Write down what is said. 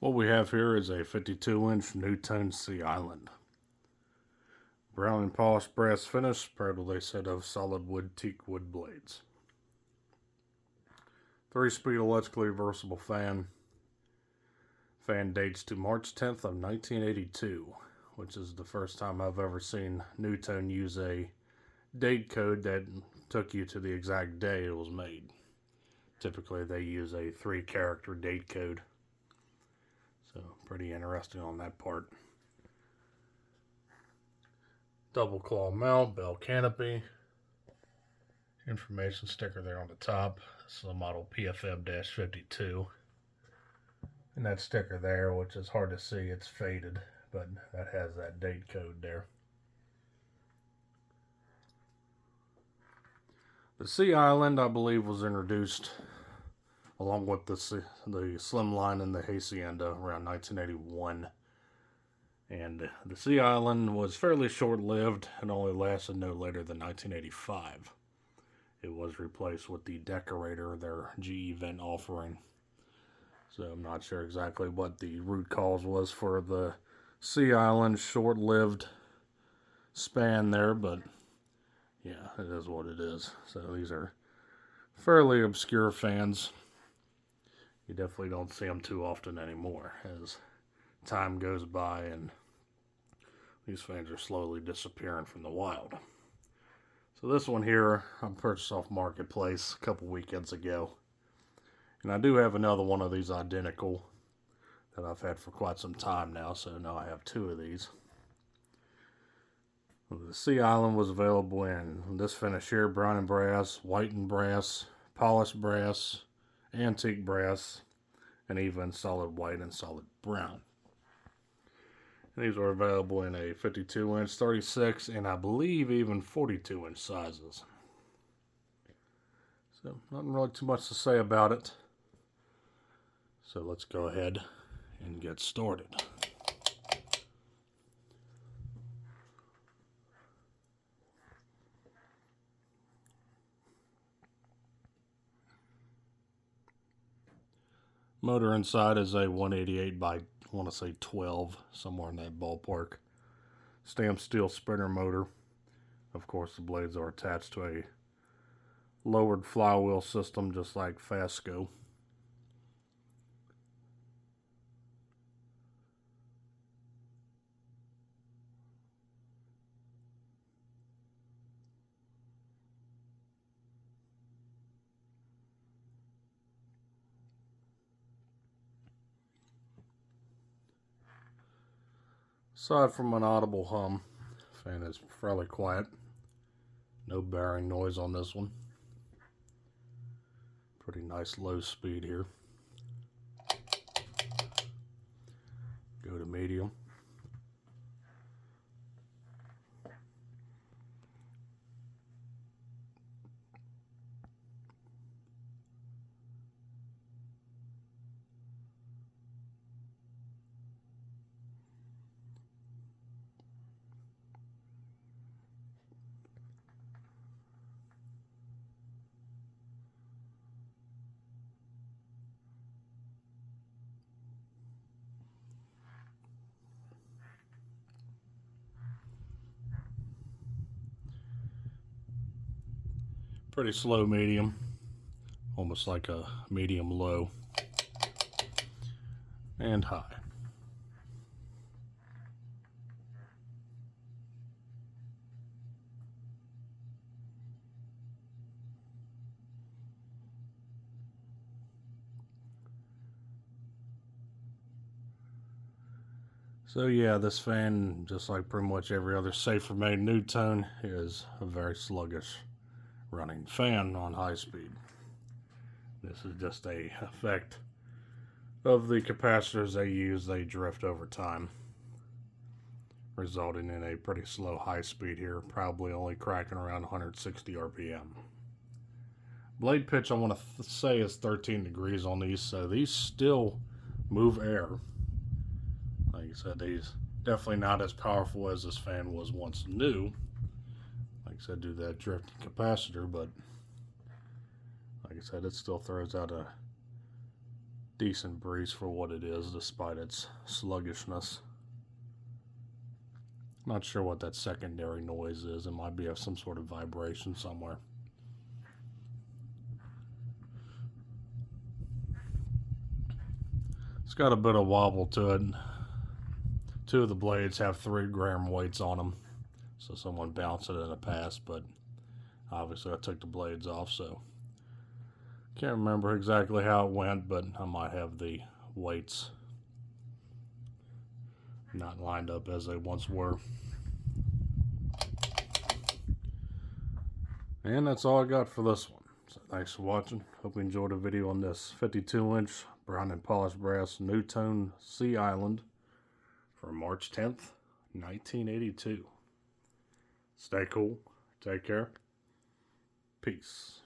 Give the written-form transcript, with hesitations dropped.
What we have here is a 52-inch NuTone Sea Island. Brown and polished brass finish, proudly set of solid wood teakwood blades. 3-speed electrically reversible fan. Fan dates to March 10th of 1982, which is the first time I've ever seen NuTone use a date code that took you to the exact day it was made. Typically they use a 3-character date code. So pretty interesting on that part. Double claw mount, bell canopy. Information sticker there on the top. This is the model PFM-52. And that sticker there, which is hard to see, it's faded, but that has that date code there. The Sea Island, I believe, was introduced along with the Slimline and the Hacienda around 1981. And the Sea Island was fairly short-lived and only lasted no later than 1985. It was replaced with the Decorator, their GE vent offering. So I'm not sure exactly what the root cause was for the Sea Island short-lived span there, but yeah, it is what it is. So these are fairly obscure fans. You definitely don't see them too often anymore as time goes by and these fans are slowly disappearing from the wild. So this one here I purchased off Marketplace a couple weekends ago. And I do have another one of these identical that I've had for quite some time now, so now I have 2 of these. The Sea Island was available in this finish here, brown and brass, white and brass, polished brass, antique brass, and even solid white and solid brown. And these are available in a 52-inch, 36, and I believe even 42-inch sizes. So nothing really too much to say about it. So let's go ahead and get started. Motor inside is a 188 by, I want to say 12, somewhere in that ballpark. Stamped steel sprinter motor. Of course, the blades are attached to a lowered flywheel system, just like Fasco. Aside from an audible hum, fan is fairly quiet. No bearing noise on this one. Pretty nice low speed here. Go to medium. Pretty slow medium, almost like a medium low, and high. So yeah, this fan, just like pretty much every other safer made NuTone, is a very sluggish running fan on high speed. This is just a effect of the capacitors they use. They drift over time, resulting in a pretty slow high speed here, probably only cracking around 160 RPM. Blade pitch, I want to say, is 13 degrees on these, so these still move air. Like I said, these definitely not as powerful as this fan was once new. Like I said, due to that drifting capacitor, but like I said, it still throws out a decent breeze for what it is, despite its sluggishness. Not sure what that secondary noise is. It might be some sort of vibration somewhere. It's got a bit of wobble to it. Two of the blades have 3-gram weights on them, so someone bounced it in the past, but obviously I took the blades off, so can't remember exactly how it went, but I might have the weights not lined up as they once were. And that's all I got for this one. So thanks for watching. Hope you enjoyed the video on this 52-inch brown and polished brass NuTone Sea Island for March 10th, 1982. Stay cool. Take care. Peace.